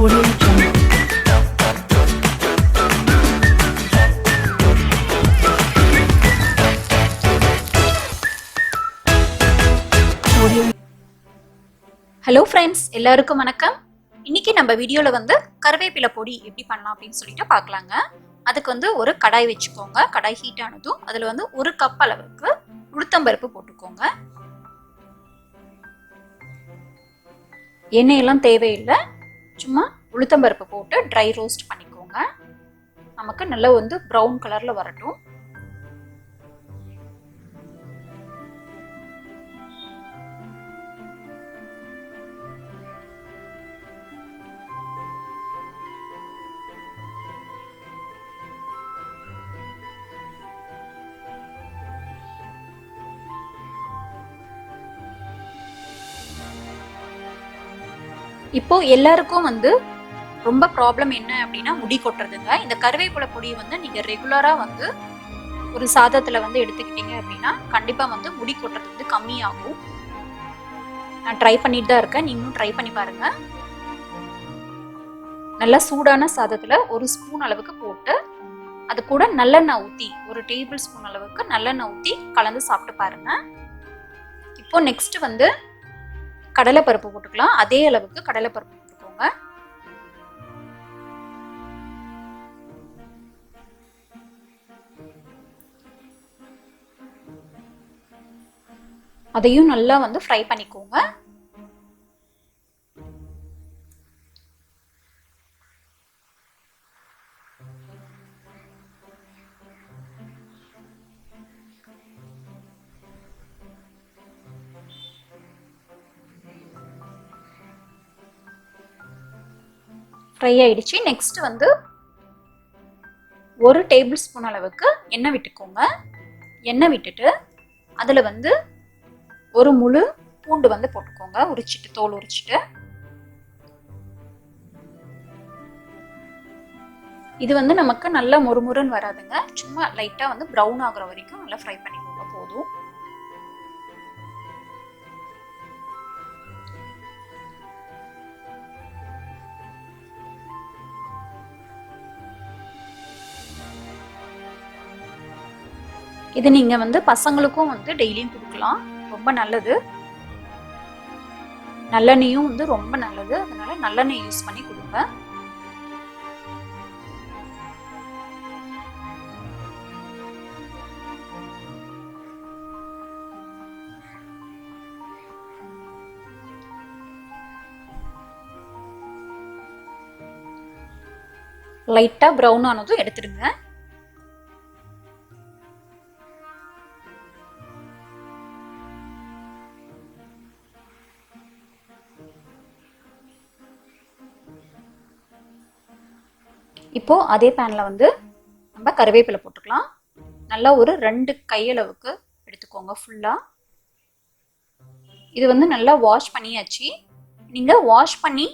Audio Jungle. Hello friends, எல்லாருக்கும் வணக்கம். இன்னைக்கு நம்ம வீடியோல கருவேப்பிலை பொடி எப்படி பண்ணலாம் அப்படின்னு சொல்லிட்டு பார்க்கலாங்க. அதுக்கு ஒரு கடாய் வச்சுக்கோங்க. கடாய் ஹீட் ஆனதும் அதுல 1 கப் அளவுக்கு உளுத்தம்பருப்பு போட்டுக்கோங்க. எண்ணெயெல்லாம் தேவையில்லை, சும்மா உளுத்தம்பருப்பு போட்டு ட்ரை ரோஸ்ட் பண்ணிக்கோங்க. நமக்கு நல்லா ப்ரௌன் கலர்ல வரட்டும். இப்போ எல்லாருக்கும் ரொம்ப ப்ராப்ளம் என்ன அப்படின்னா முடி கொட்டுறதுங்க. இந்த கருவேப்பிலை பொடி நீங்க ரெகுலரா ஒரு சாதத்துல எடுத்துக்கிட்டீங்க அப்படின்னா கண்டிப்பா முடி கொட்டுறது கம்மியாகும். நான் ட்ரை பண்ணிட்டு தான் இருக்கேன், நீங்களும் ட்ரை பண்ணி பாருங்க. நல்லா சூடான சாதத்துல 1 ஸ்பூன் அளவுக்கு போட்டு அது கூட நல்லெண்ணெய் ஊத்தி 1 டேபிள் ஸ்பூன் அளவுக்கு நல்லெண்ணெய் ஊத்தி கலந்து சாப்பிட்டு பாருங்க. இப்போ நெக்ஸ்ட் கடலைப்பருப்பு போட்டுக்கலாம். அதே அளவுக்கு கடலைப்பருப்பு போட்டுக்கோங்க. அதையும் நல்லா ஃப்ரை பண்ணிக்கோங்க. ஃப்ரை ஆயிடுச்சு. நெக்ஸ்ட் 1 டேபிள் ஸ்பூன் அளவுக்கு எண்ணெய் விட்டுக்கோங்க. எண்ணெய் விட்டுட்டு அதுல 1 முழு பூண்டு போட்டுக்கோங்க. உரிச்சிட்டு, தோல் உரிச்சிட்டு. இது நமக்கு நல்லா மொறுமொறுன்னு வராதுங்க. சும்மா லைட்டா ப்ரௌன் ஆகுற வரைக்கும் நல்லா ஃப்ரை பண்ணிக்கோங்க, போதும். இது நீங்க பசங்களுக்கும் டெய்லியும் கொடுக்கலாம், ரொம்ப நல்லது. நல்லெண்ணெயும் ரொம்ப நல்லது, அதனால நல்லெண்ணெய் யூஸ் பண்ணி கொடுங்க. லைட்டா ப்ரௌன் ஆனதும் எடுத்துடுங்க. இப்போ அதே பேன்ல நம்ம கருவேப்பிலை போட்டுக்கலாம். நல்லா ஒரு 2 கையளவுக்கு எடுத்துக்கோங்க ஃபுல்லா. இது நல்லா வாஷ் பண்ணியாச்சு. நீங்க வாஷ் பண்ணி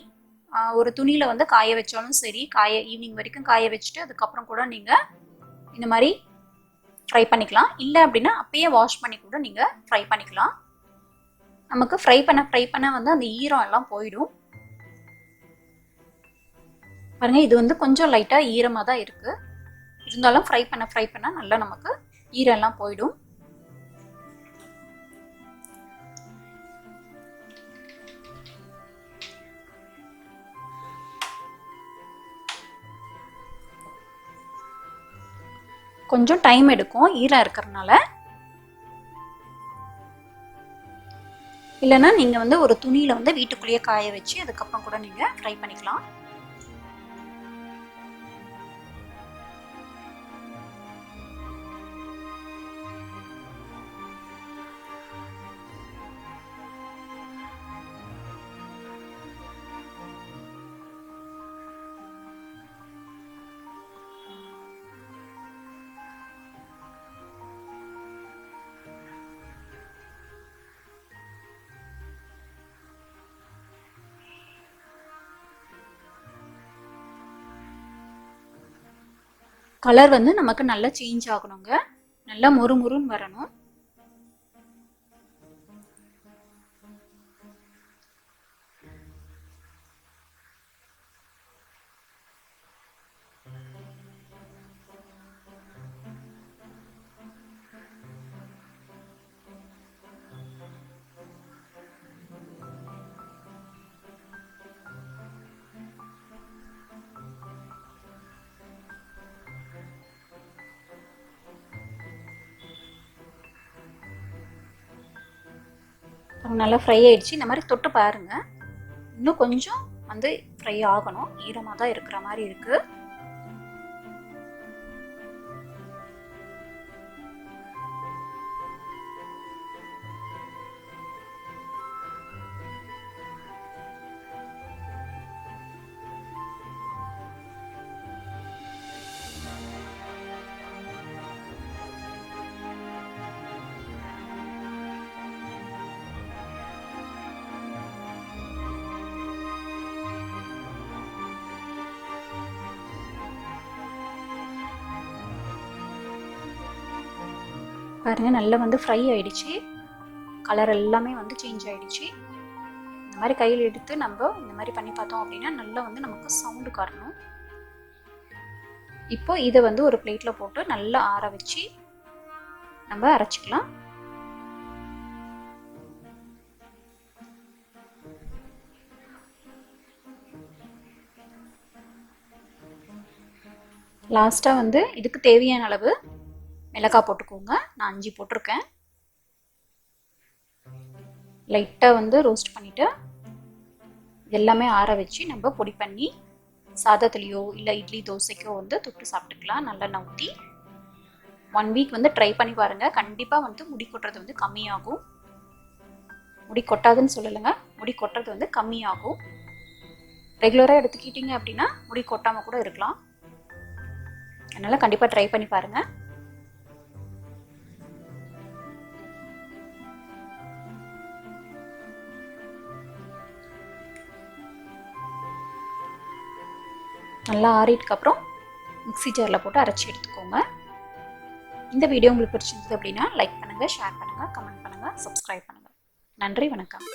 ஒரு துணியில காய வச்சாலும் சரி, ஈவினிங் வரைக்கும் காய வச்சுட்டு அதுக்கப்புறம் கூட நீங்க இந்த மாதிரி ஃப்ரை பண்ணிக்கலாம். இல்லை அப்படின்னா அப்பயே வாஷ் பண்ணி கூட நீங்க ஃப்ரை பண்ணிக்கலாம். நமக்கு ஃப்ரை பண்ண அந்த ஈரம் எல்லாம் போயிடும். பாருங்க, இது கொஞ்சம் லைட்டா ஈரமா தான் இருக்கு. இருந்தாலும் ஃப்ரை பண்ண நல்லா நமக்கு ஈரம் எல்லாம் போயிடும். கொஞ்சம் டைம் எடுக்கும் ஈரம் இருக்கிறதுனால. இல்லைன்னா நீங்க ஒரு துணியில வீட்டுக்குள்ளேயே காய வச்சு அதுக்கப்புறம் கூட நீங்க ஃப்ரை பண்ணிக்கலாம். கலர் நமக்கு நல்லா சேஞ்ச் ஆகணுங்க, நல்லா மொறுமொறுன்னு வரணும். நல்லா ஃப்ரை ஆயிடுச்சு. இந்த மாதிரி தொட்டு பாருங்கள். இன்னும் கொஞ்சம் வந்து ஃப்ரை ஆகணும். ஈரமாக தான் இருக்கிற மாதிரி இருக்குது. பாருங்கள், நல்லா வந்து ஃப்ரை ஆகிடுச்சு. கலர் எல்லாமே வந்து சேஞ்ச் ஆகிடுச்சு. இந்த மாதிரி கையில் எடுத்து நம்ம இந்த மாதிரி பண்ணி பார்த்தோம் அப்படின்னா நல்லா வந்து நமக்கு சவுண்டு காட்டணும். இப்போ இதை வந்து ஒரு பிளேட்டில் போட்டு நல்லா ஆற வச்சு நம்ம அரைச்சிக்கலாம். லாஸ்ட்டாக வந்து இதுக்கு தேவையான அளவு மிளகாய் போட்டுக்கோங்க. நான் 5 போட்டிருக்கேன். லைட்டாக வந்து ரோஸ்ட் பண்ணிவிட்டு எல்லாமே ஆற வச்சு நம்ம பொடி பண்ணி சாதத்துலேயோ இல்லை இட்லி தோசைக்கோ வந்து தொட்டு சாப்பிட்டுக்கலாம். நல்லெண்ணெய் ஊற்றி 1 வீக் வந்து ட்ரை பண்ணி பாருங்கள். கண்டிப்பாக வந்து முடி கொட்டுறது வந்து கம்மியாகும். முடி கொட்டாதுன்னு சொல்லலைங்க, முடி கொட்டுறது வந்து கம்மியாகும். ரெகுலராக எடுத்துக்கிட்டீங்க அப்படின்னா முடி கொட்டாமல் கூட இருக்கலாம். அதனால் கண்டிப்பாக ட்ரை பண்ணி பாருங்கள். நல்லா ஆறிட்டுக்கப்புறம் மிக்ஸி ஜாரில் போட்டு அரைச்சி எடுத்துக்கோங்க. இந்த வீடியோ உங்களுக்கு பிடிச்சிருந்தது அப்படின்னா லைக் பண்ணுங்கள், ஷேர் பண்ணுங்கள், கமெண்ட் பண்ணுங்கள், சப்ஸ்கிரைப் பண்ணுங்கள். நன்றி, வணக்கம்.